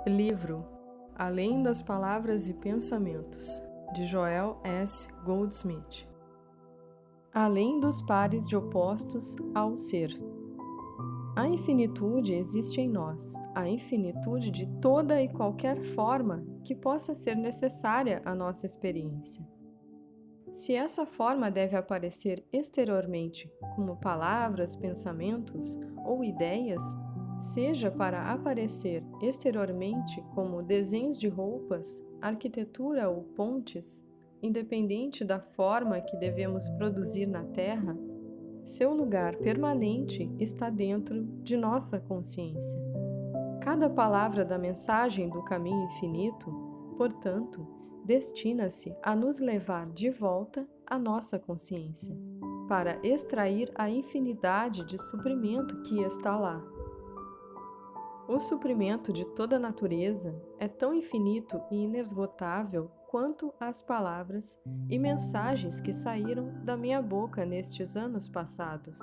Livro Além das Palavras e Pensamentos, de Joel S. Goldsmith. Além dos pares de opostos ao ser. A infinitude existe em nós, a infinitude de toda e qualquer forma que possa ser necessária à nossa experiência. Se essa forma deve aparecer exteriormente como palavras, pensamentos ou ideias, seja para aparecer exteriormente como desenhos de roupas, arquitetura ou pontes, independente da forma que devemos produzir na Terra, seu lugar permanente está dentro de nossa consciência. Cada palavra da mensagem do caminho infinito, portanto, destina-se a nos levar de volta à nossa consciência, para extrair a infinidade de suprimento que está lá. O suprimento de toda a natureza é tão infinito e inesgotável quanto as palavras e mensagens que saíram da minha boca nestes anos passados.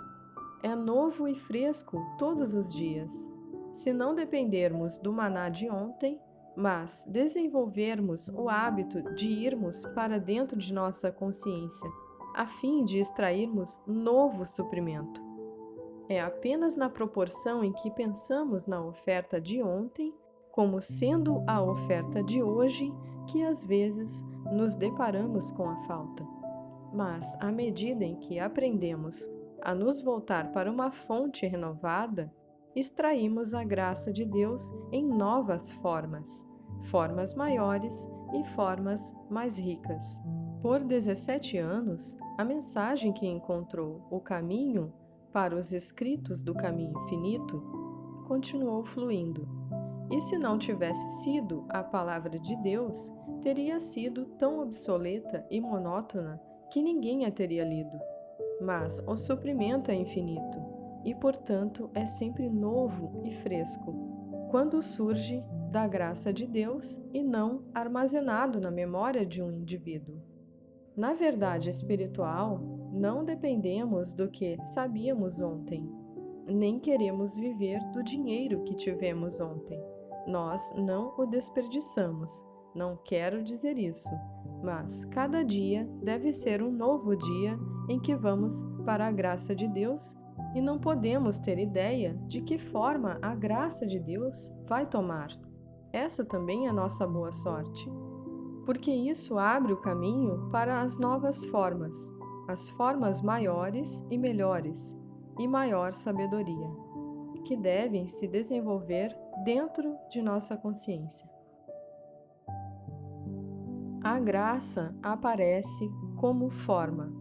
É novo e fresco todos os dias. Se não dependermos do maná de ontem, mas desenvolvermos o hábito de irmos para dentro de nossa consciência, a fim de extrairmos novo suprimento. É apenas na proporção em que pensamos na oferta de ontem, como sendo a oferta de hoje, que às vezes nos deparamos com a falta. Mas, à medida em que aprendemos a nos voltar para uma fonte renovada, extraímos a graça de Deus em novas formas, formas maiores e formas mais ricas. Por 17 anos, a mensagem que encontrou o caminho para os escritos do caminho infinito continuou fluindo. E se não tivesse sido a palavra de Deus, teria sido tão obsoleta e monótona que ninguém a teria lido. Mas o suprimento é infinito e, portanto, é sempre novo e fresco, quando surge da graça de Deus e não armazenado na memória de um indivíduo. Na verdade espiritual, não dependemos do que sabíamos ontem, nem queremos viver do dinheiro que tivemos ontem. Nós não o desperdiçamos, não quero dizer isso, mas cada dia deve ser um novo dia em que vamos para a graça de Deus e não podemos ter ideia de que forma a graça de Deus vai tomar. Essa também é nossa boa sorte, porque isso abre o caminho para as novas formas, as formas maiores e melhores e maior sabedoria, que devem se desenvolver dentro de nossa consciência. A graça aparece como forma.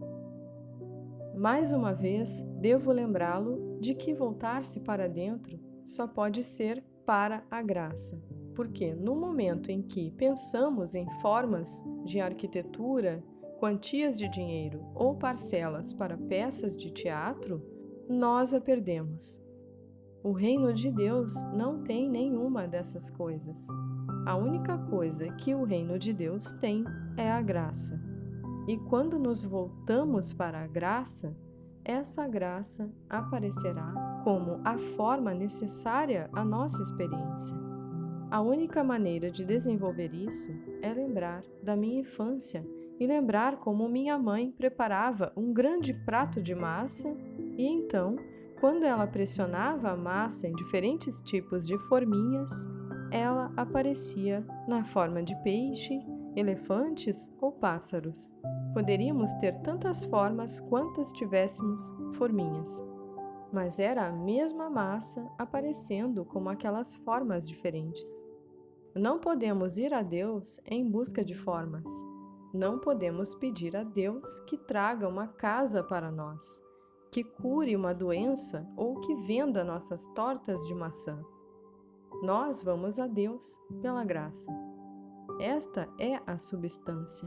Mais uma vez, devo lembrá-lo de que voltar-se para dentro só pode ser para a graça, porque no momento em que pensamos em formas de arquitetura, quantias de dinheiro ou parcelas para peças de teatro, nós a perdemos. O reino de Deus não tem nenhuma dessas coisas. A única coisa que o reino de Deus tem é a graça. E quando nos voltamos para a graça, essa graça aparecerá como a forma necessária à nossa experiência. A única maneira de desenvolver isso é lembrar da minha infância e lembrar como minha mãe preparava um grande prato de massa e então, quando ela pressionava a massa em diferentes tipos de forminhas, ela aparecia na forma de peixe, elefantes ou pássaros. Poderíamos ter tantas formas quantas tivéssemos forminhas, mas era a mesma massa aparecendo como aquelas formas diferentes. Não podemos ir a Deus em busca de formas. Não podemos pedir a Deus que traga uma casa para nós, que cure uma doença ou que venda nossas tortas de maçã. Nós vamos a Deus pela graça. Esta é a substância.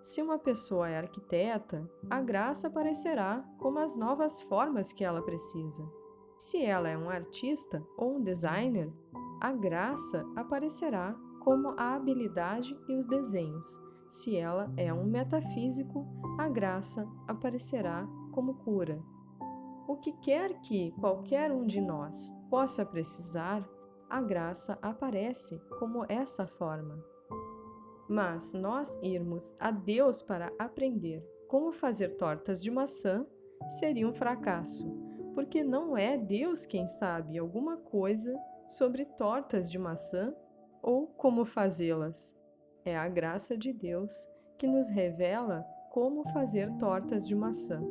Se uma pessoa é arquiteta, a graça aparecerá como as novas formas que ela precisa. Se ela é um artista ou um designer, a graça aparecerá como a habilidade e os desenhos. Se ela é um metafísico, a graça aparecerá como cura. O que quer que qualquer um de nós possa precisar, a graça aparece como essa forma. Mas nós irmos a Deus para aprender como fazer tortas de maçã seria um fracasso, porque não é Deus quem sabe alguma coisa sobre tortas de maçã ou como fazê-las. É a graça de Deus que nos revela como fazer tortas de maçã,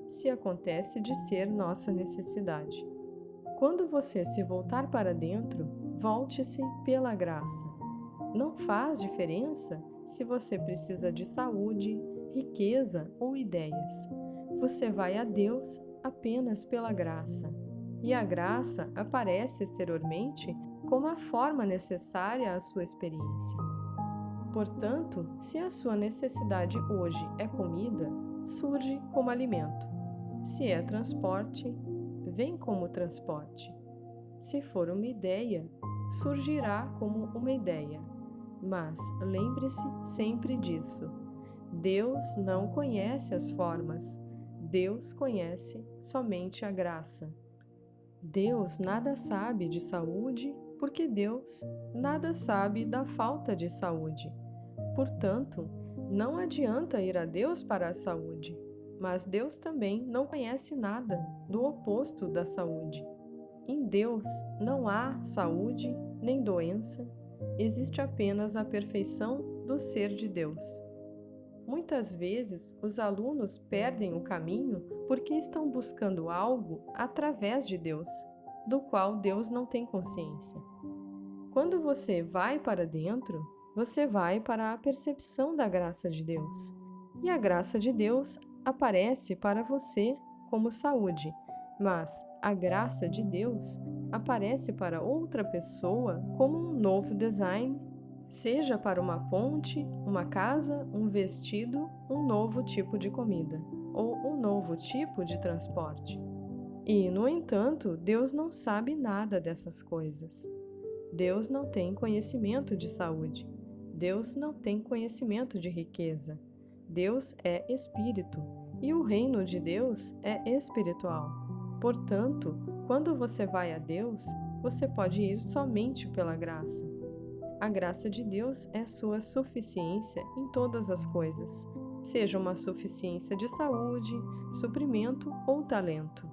se acontece de ser nossa necessidade. Quando você se voltar para dentro, volte-se pela graça. Não faz diferença se você precisa de saúde, riqueza ou ideias. Você vai a Deus apenas pela graça. E a graça aparece exteriormente como a forma necessária à sua experiência. Portanto, se a sua necessidade hoje é comida, surge como alimento. Se é transporte, vem como transporte. Se for uma ideia, surgirá como uma ideia. Mas lembre-se sempre disso. Deus não conhece as formas. Deus conhece somente a graça. Deus nada sabe de saúde, porque Deus nada sabe da falta de saúde. Portanto, não adianta ir a Deus para a saúde, mas Deus também não conhece nada do oposto da saúde. Em Deus não há saúde nem doença, existe apenas a perfeição do ser de Deus. Muitas vezes, os alunos perdem o caminho porque estão buscando algo através de Deus, do qual Deus não tem consciência. Quando você vai para dentro, você vai para a percepção da graça de Deus. E a graça de Deus aparece para você como saúde, mas a graça de Deus aparece para outra pessoa como um novo design, seja para uma ponte, uma casa, um vestido, um novo tipo de comida ou um novo tipo de transporte. E, no entanto, Deus não sabe nada dessas coisas. Deus não tem conhecimento de saúde. Deus não tem conhecimento de riqueza. Deus é espírito e o reino de Deus é espiritual. Portanto, quando você vai a Deus, você pode ir somente pela graça. A graça de Deus é sua suficiência em todas as coisas, seja uma suficiência de saúde, suprimento ou talento.